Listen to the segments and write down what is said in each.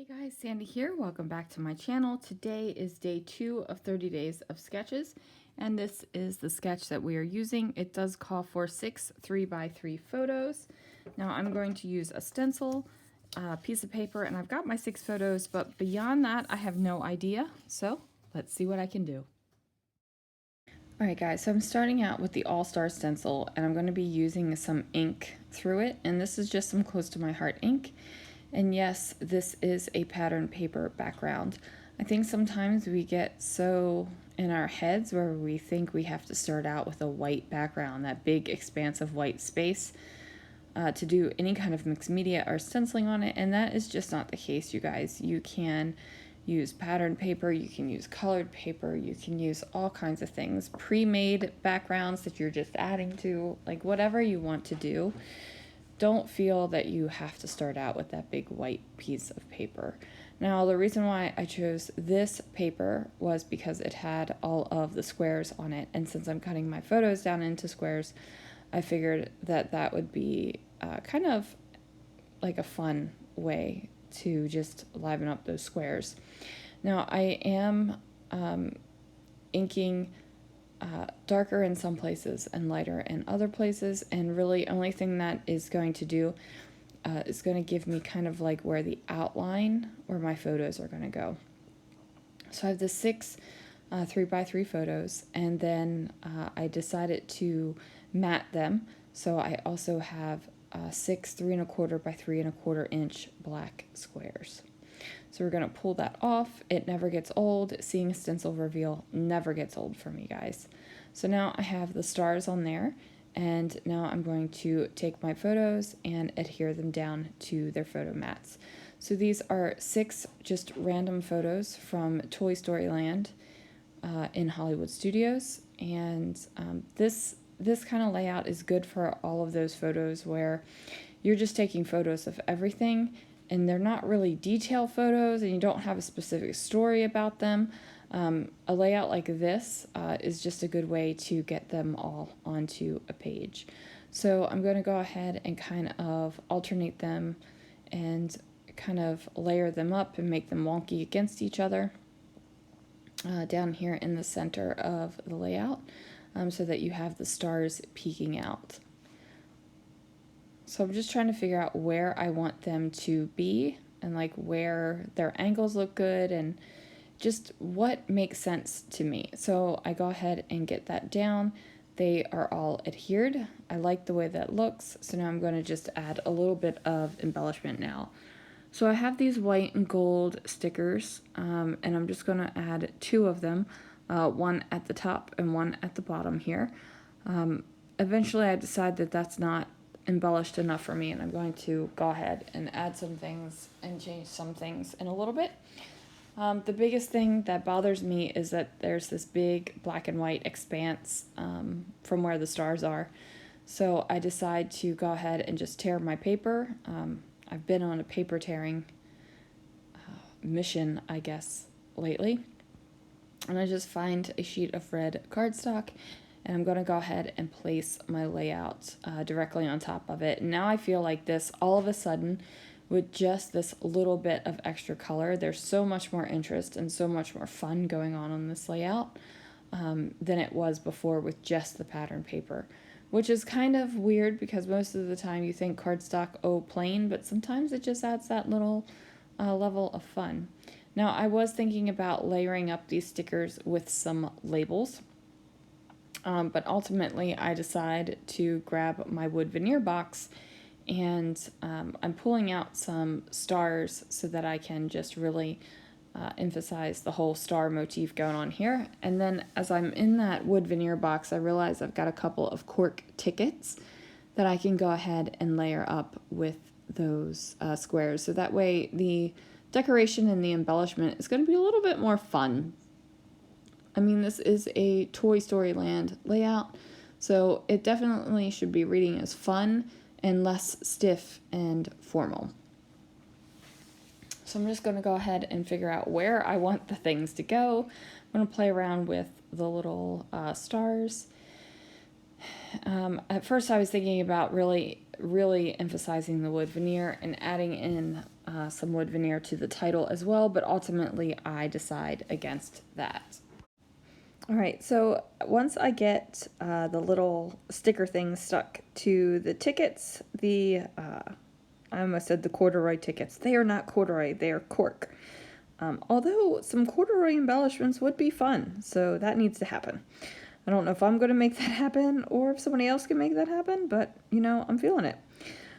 Hey guys, Sandy here. Welcome back to my channel. Today is day 2 of 30 days of sketches, and this is the sketch that we are using. It does call for 6 3x3 photos. Now I'm going to use a stencil, a piece of paper, and I've got my 6 photos, but beyond that I have no idea. So let's see what I can do. Alright guys, so I'm starting out with the All-Star stencil, and I'm going to be using some ink through it, and this is just some Close to My Heart ink. And yes, this is a pattern paper background. I think sometimes we get so in our heads where we think we have to start out with a white background, that big expansive white space, to do any kind of mixed media or stenciling on it, and that is just not the case, you guys. You can use pattern paper, you can use colored paper, you can use all kinds of things, pre-made backgrounds that you're just adding to, like whatever you want to do. Don't feel that you have to start out with that big white piece of paper. Now, the reason why I chose this paper was because it had all of the squares on it, and since I'm cutting my photos down into squares, I figured that that would be kind of like a fun way to just liven up those squares. Now, I am inking darker in some places and lighter in other places, and really only thing that is going to do is going to give me kind of like where the outline where my photos are going to go. So I have the 6 3x3 photos, and then I decided to mat them, so I also have 6 3¼ by 3¼ inch black squares. So we're going to pull that off. It never gets old. Seeing a stencil reveal never gets old for me, guys. So now I have the stars on there, and now I'm going to take my photos and adhere them down to their photo mats. So these are 6 just random photos from Toy Story Land in Hollywood Studios, and this kind of layout is good for all of those photos where you're just taking photos of everything, and they're not really detailed photos, and you don't have a specific story about them. A layout like this is just a good way to get them all onto a page. So I'm going to go ahead and kind of alternate them and kind of layer them up and make them wonky against each other down here in the center of the layout, so that you have the stars peeking out. So I'm just trying to figure out where I want them to be, and like where their angles look good, and just what makes sense to me. So I go ahead and get that down. They are all adhered. I like the way that looks. So now I'm going to just add a little bit of embellishment now. So I have these white and gold stickers, and I'm just going to add 2 of them, one at the top and one at the bottom here. Eventually I decide that that's not embellished enough for me, and I'm going to go ahead and add some things and change some things in a little bit. The biggest thing that bothers me is that there's this big black and white expanse from where the stars are. So I decide to go ahead and just tear my paper. I've been on a paper tearing mission, I guess, lately. And I just find a sheet of red cardstock, and I'm going to go ahead and place my layout directly on top of it. And now I feel like this, all of a sudden, with just this little bit of extra color, there's so much more interest and so much more fun going on this layout than it was before with just the pattern paper, which is kind of weird because most of the time you think cardstock, oh, plain, but sometimes it just adds that little level of fun. Now, I was thinking about layering up these stickers with some labels, but ultimately I decided to grab my wood veneer box, and I'm pulling out some stars so that I can just really emphasize the whole star motif going on here. And then as I'm in that wood veneer box, I realize I've got a couple of cork tickets that I can go ahead and layer up with those squares. So that way the decoration and the embellishment is going to be a little bit more fun. I mean, this is a Toy Story Land layout, so it definitely should be reading as fun and less stiff and formal. So I'm just going to go ahead and figure out where I want the things to go. I'm going to play around with the little stars. At first I was thinking about really emphasizing the wood veneer and adding in some wood veneer to the title as well, but ultimately I decide against that. All right, so once I get the little sticker thing stuck to the tickets, I almost said the corduroy tickets. They are not corduroy, they are cork. Although some corduroy embellishments would be fun, so that needs to happen. I don't know if I'm going to make that happen or if somebody else can make that happen, but you know, I'm feeling it.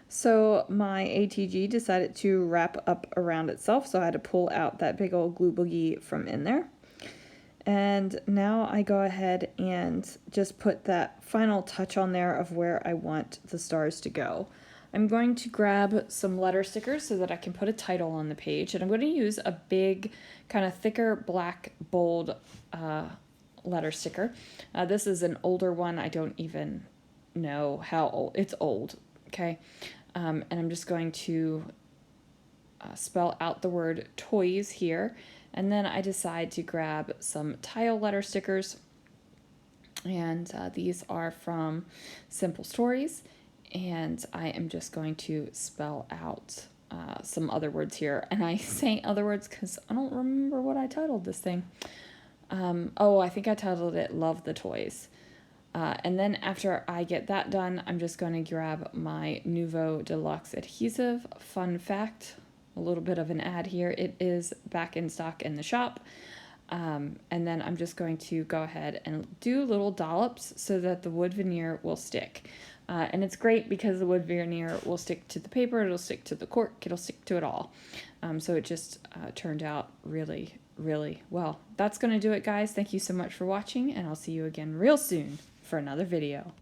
So my ATG decided to wrap up around itself, so I had to pull out that big old glue boogie from in there. And now I go ahead and just put that final touch on there of where I want the stars to go. I'm going to grab some letter stickers so that I can put a title on the page, and I'm going to use a big, kind of thicker, black, bold letter sticker. This is an older one. I don't even know how old. It's old, okay? And I'm just going to spell out the word toys here. And then I decide to grab some tile letter stickers. And these are from Simple Stories. And I am just going to spell out some other words here. And I say other words because I don't remember what I titled this thing. Oh, I think I titled it Love the Toys. And then after I get that done, I'm just going to grab my Nouveau Deluxe adhesive. Fun fact, a little bit of an ad here. It is back in stock in the shop. And then I'm just going to go ahead and do little dollops so that the wood veneer will stick. And it's great because the wood veneer will stick to the paper, it'll stick to the cork, it'll stick to it all. So it just turned out really, really well. That's going to do it, guys. Thank you so much for watching, and I'll see you again real soon for another video.